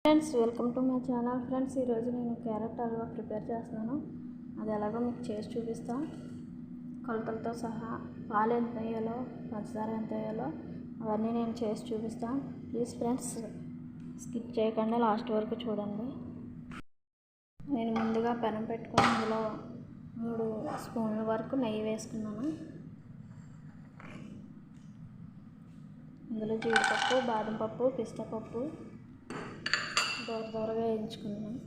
Friends, welcome to my channel. Friends, ఈరోజు నేను carrot halwa prepare చేస్తున్నాను. అది ఎలాగో మీకు చేసి చూపిస్తాను. కొలతలతో సహా పాలు ఎంత వేయాలో, పంచదార ఎంత వేయాలో అవన్నీ నేను చేసి చూపిస్తాను. ప్లీజ్ ఫ్రెండ్స్, స్కిప్ చేయకుండా లాస్ట్ వరకు చూడండి. నేను ముందుగా పెనం పెట్టుకొని ఇందులో 3 స్పూన్ల వరకు నెయ్యి వేసుకున్నాను. ఇందులో జీడిపప్పు, బాదం పప్పు, పిస్తా పప్పు దూరగా వేయించుకున్నాను.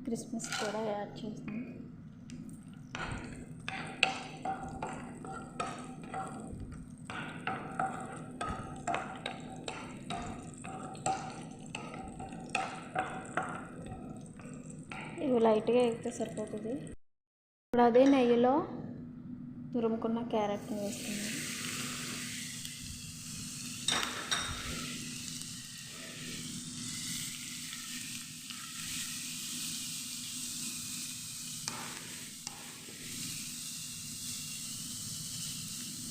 క్రిస్మస్ కూడా యాడ్ చేస్తాను. ఇవి లైట్గా ఎగితే సరిపోతుంది. ఇప్పుడు అదే నెయ్యిలో తురుముకున్న క్యారెట్ని వేస్తున్నాను.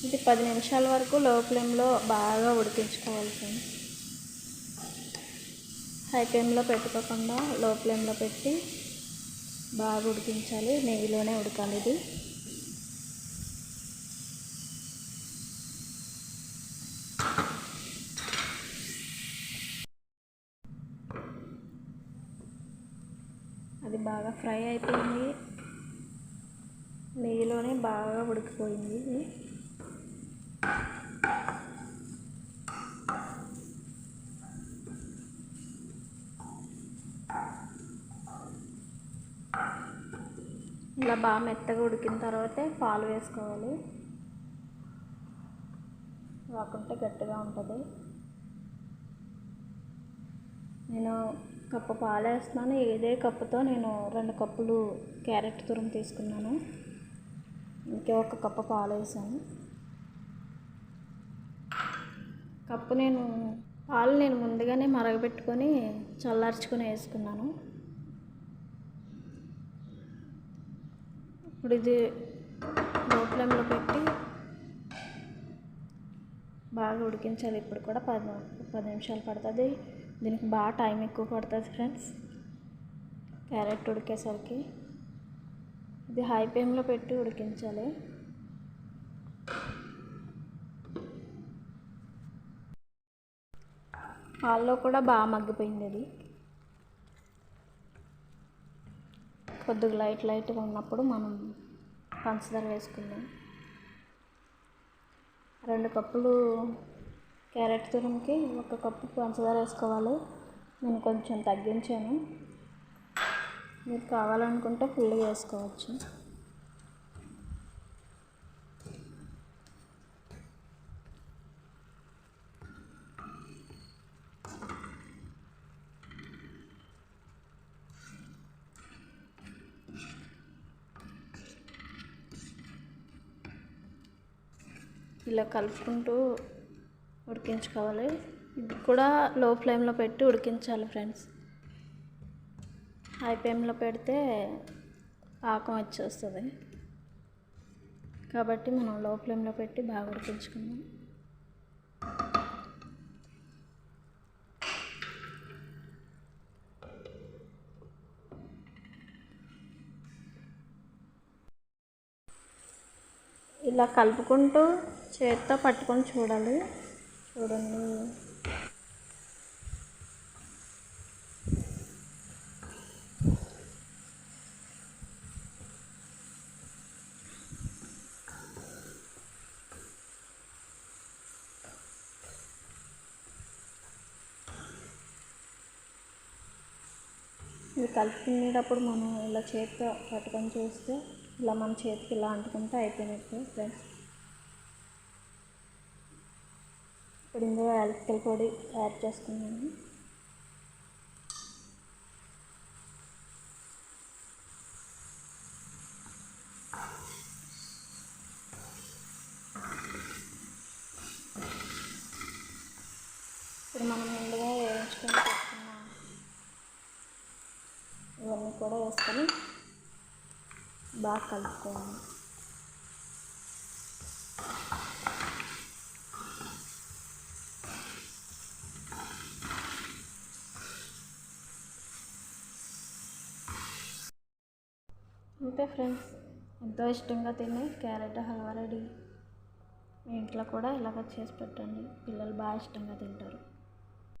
ఇది 10 నిమిషాల వరకు లో ఫ్లేమ్లో బాగా ఉడికించుకోవాలి ఫ్రెండ్స్. హై ఫ్లేమ్లో పెట్టుకోకుండా లో ఫ్లేమ్లో పెట్టి బాగా ఉడికించాలి. నెయ్యిలోనే ఉడకాలి ఇది. అది బాగా ఫ్రై అయిపోయింది. నెయ్యిలోనే బాగా ఉడికిపోయింది. ఇలా బాగా మెత్తగా ఉడికిన తర్వాతే పాలు వేసుకోవాలి. రాకుంటే గట్టిగా ఉంటుంది. నేను కప్పు పాలు వేస్తున్నాను. ఇదే కప్పుతో నేను 2 కప్పులు క్యారెట్ తురుము తీసుకున్నాను. ఇంకే 1 కప్పు పాలు వేసాను. పాలు నేను ముందుగానే మరగబెట్టుకొని చల్లార్చుకొని వేసుకున్నాను. ఇప్పుడు ఇది లో ఫ్లేమ్లో పెట్టి బాగా ఉడికించాలి. ఇప్పుడు కూడా 10 నిమిషాలు పడుతుంది. దీనికి బాగా టైం ఎక్కువ పడుతుంది ఫ్రెండ్స్. క్యారెట్ ఉడికేసరికి ఇది హై ఫ్లేమ్లో పెట్టి ఉడికించాలి. పాల్లో కూడా బాగా మగ్గిపోయింది. అది కొద్దిగా లైట్గా ఉన్నప్పుడు మనం పంచదార వేసుకుందాం. 2 కప్పులు క్యారెట్ తురుముకి 1 కప్పు పంచదార వేసుకోవాలి. నేను కొంచెం తగ్గించాను. మీరు కావాలనుకుంటే ఫుల్గా వేసుకోవచ్చు. ఇలా కలుపుకుంటూ ఉడికించుకోవాలి. ఇది కూడా లో ఫ్లేమ్లో పెట్టి ఉడికించాలి ఫ్రెండ్స్. హై ఫ్లేమ్లో పెడితే పాకం వచ్చేస్తుంది. కాబట్టి మనం లో ఫ్లేమ్లో పెట్టి బాగా ఉడికించుకుందాం. ఇలా కలుపుకుంటూ చేతితో పట్టుకొని చూడండి. ఇది కలుపుకునేటప్పుడు మనం ఇలా చేతితో పట్టుకొని చూస్తే ఇలా మన చేతికి ఇలా అంటుకుంటే అయిపోయినట్టు ఫ్రెండ్స్. ఇప్పుడు ఇందులో యాలకుల పొడి యాడ్ చేసుకున్నాను. ఇప్పుడు మనం ముందుగా వేయించుకొని పెట్టుకున్న ఇవన్నీ కూడా వేసుకొని బాగా కలుపుకోవాలి. అంతే ఫ్రెండ్స్, ఎంతో ఇష్టంగా తినే క్యారెట్ హల్వా రెడీ. మీ ఇంట్లో కూడా ఇలాగ చేసి పెట్టండి, పిల్లలు బాగా ఇష్టంగా తింటారు.